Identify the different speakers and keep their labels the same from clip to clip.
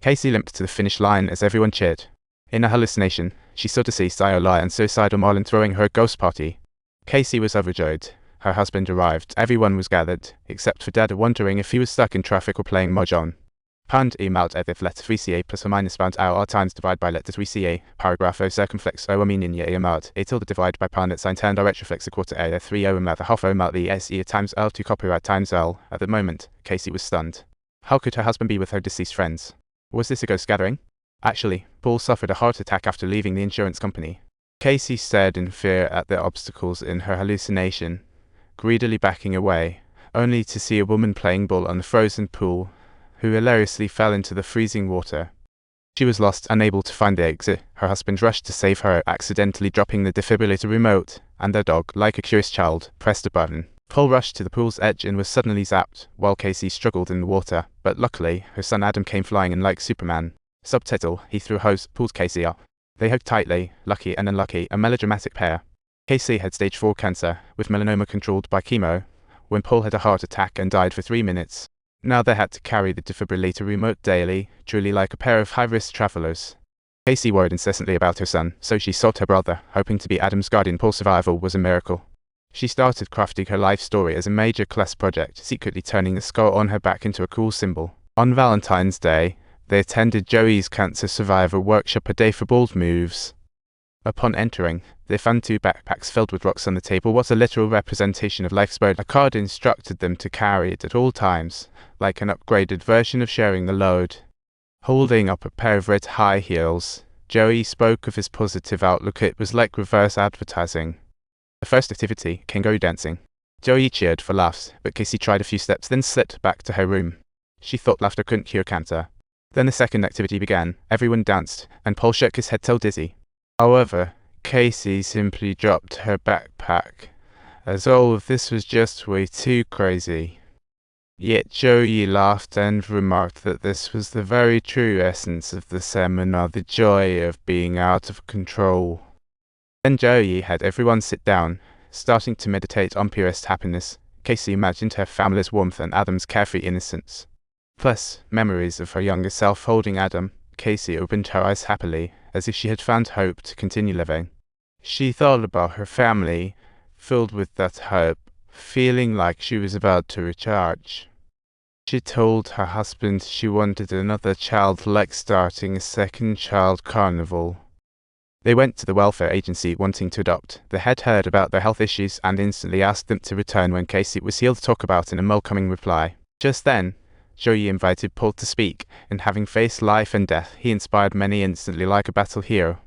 Speaker 1: Casey limped to the finish line as everyone cheered. In a hallucination, she saw deceased Iola and suicidal Marlon throwing her a ghost party. Casey was overjoyed. Her husband arrived. Everyone was gathered, except for Dad, wondering if he was stuck in traffic or playing mahjong. Pound emailed if letter 3ca plus or minus pound hour times divide by letter 3ca, paragraph o circumflex o meaning ye amount, a tilde divide by pound at sign turn direct reflex a quarter a 3 o amount the half o amount the se times l to copyright times l. At the moment, Casey was stunned. How could her husband be with her deceased friends? Was this a ghost gathering? Actually, Paul suffered a heart attack after leaving the insurance company. Casey stared in fear at the obstacles in her hallucination, greedily backing away, only to see a woman playing ball on the frozen pool, who hilariously fell into the freezing water. She was lost, unable to find the exit. Her husband rushed to save her, accidentally dropping the defibrillator remote, and their dog, like a curious child, pressed a button. Paul rushed to the pool's edge and was suddenly zapped, while Casey struggled in the water, but luckily, her son Adam came flying in like Superman. Subtitle, he threw a hose, pulled Casey up. They hugged tightly, lucky and unlucky, a melodramatic pair. Casey had stage 4 cancer, with melanoma controlled by chemo, when Paul had a heart attack and died for 3 minutes. Now they had to carry the defibrillator remote daily, truly like a pair of high-risk travelers. Casey worried incessantly about her son, so she sought her brother, hoping to be Adam's guardian. Paul's survival was a miracle. She started crafting her life story as a major class project, secretly turning the scar on her back into a cool symbol. On Valentine's Day, they attended Joey's cancer survivor workshop, a day for bold moves. Upon entering, they found 2 backpacks filled with rocks on the table. What a literal representation of life's burden. A card instructed them to carry it at all times, like an upgraded version of sharing the load. Holding up a pair of red high heels, Joey spoke of his positive outlook. It was like reverse advertising. The first activity, kangaroo dancing. Joey cheered for laughs, but Casey tried a few steps, then slipped back to her room. She thought laughter couldn't cure cancer. Then the second activity began. Everyone danced, and Paul shook his head till dizzy. However, Casey simply dropped her backpack, as all of this was just way too crazy. Yet Joey laughed and remarked that this was the very true essence of the seminar, the joy of being out of control. Then Joey had everyone sit down, starting to meditate on purest happiness. Casey imagined her family's warmth and Adam's carefree innocence. Plus, memories of her younger self holding Adam. Casey opened her eyes happily, as if she had found hope to continue living. She thought about her family, filled with that hope, feeling like she was about to recharge. She told her husband she wanted another child, like starting a second child carnival. They went to the welfare agency wanting to adopt. They had heard about their health issues and instantly asked them to return when Casey was healed to talk about in a welcoming reply. Just then, Joey invited Paul to speak, and having faced life and death, he inspired many instantly like a battle hero.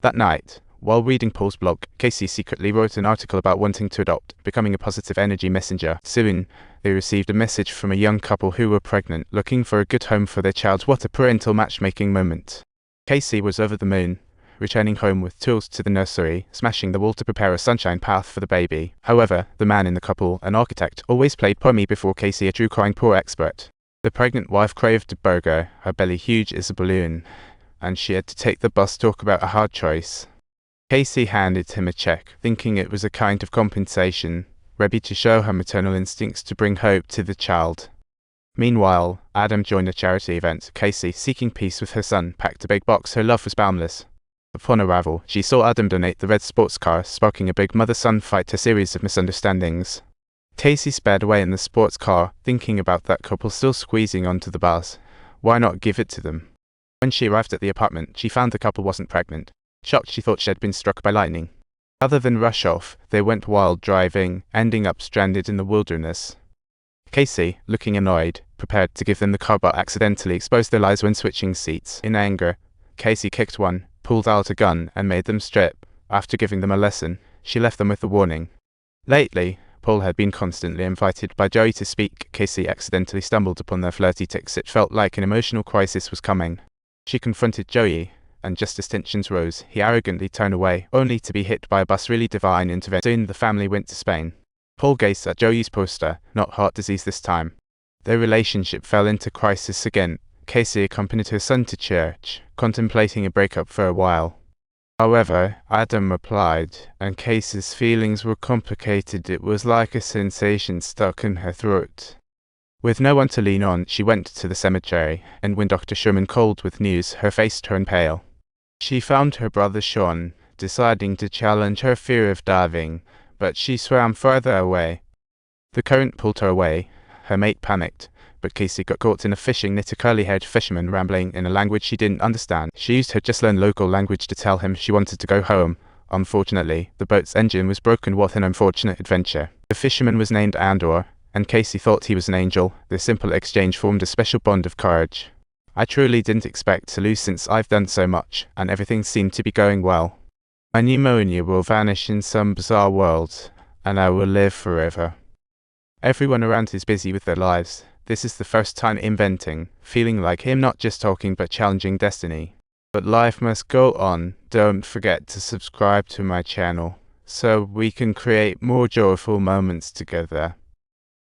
Speaker 1: That night, while reading Paul's blog, Casey secretly wrote an article about wanting to adopt, becoming a positive energy messenger. Soon, they received a message from a young couple who were pregnant, looking for a good home for their child. What a parental matchmaking moment. Casey was over the moon, returning home with tools to the nursery, smashing the wall to prepare a sunshine path for the baby. However, the man in the couple, an architect, always played poor me before Casey, a true crying poor expert. The pregnant wife craved a burger, her belly huge as a balloon, and she had to take the bus to talk about a hard choice. Casey handed him a check, thinking it was a kind of compensation, ready to show her maternal instincts to bring hope to the child. Meanwhile, Adam joined a charity event. Casey, seeking peace with her son, packed a big box. Her love was boundless. Upon arrival, she saw Adam donate the red sports car, sparking a big mother-son fight, a series of misunderstandings. Casey sped away in the sports car, thinking about that couple still squeezing onto the bus. Why not give it to them? When she arrived at the apartment, she found the couple wasn't pregnant. Shocked, she thought she had been struck by lightning. Rather than rush off, they went wild driving, ending up stranded in the wilderness. Casey, looking annoyed, prepared to give them the car but accidentally exposed their lies when switching seats. In anger, Casey kicked one, pulled out a gun, and made them strip. After giving them a lesson, she left them with the warning. Lately, Paul had been constantly invited by Joey to speak. Casey accidentally stumbled upon their flirty tics. It felt like an emotional crisis was coming. She confronted Joey, and just as tensions rose, he arrogantly turned away, only to be hit by a bus. Really divine intervention. Soon the family went to Spain. Paul gazed at Joey's poster, not heart disease this time. Their relationship fell into crisis again. Casey accompanied her son to church, contemplating a breakup for a while. However, Adam replied, and Casey's feelings were complicated. It was like a sensation stuck in her throat. With no one to lean on, she went to the cemetery, and when Dr. Sherman called with news, her face turned pale. She found her brother Sean, deciding to challenge her fear of diving, but she swam further away. The current pulled her away. Her mate panicked, but Casey got caught in a fishing net. A curly-haired fisherman rambling in a language she didn't understand. She used her just-learned local language to tell him she wanted to go home. Unfortunately, the boat's engine was broken. What an unfortunate adventure. The fisherman was named Andor, and Casey thought he was an angel. This simple exchange formed a special bond of courage. I truly didn't expect to lose since I've done so much, and everything seemed to be going well. My pneumonia will vanish in some bizarre world, and I will live forever. Everyone around is busy with their lives. This is the first time inventing, feeling like him, not just talking but challenging destiny. But life must go on. Don't forget to subscribe to my channel, so we can create more joyful moments together.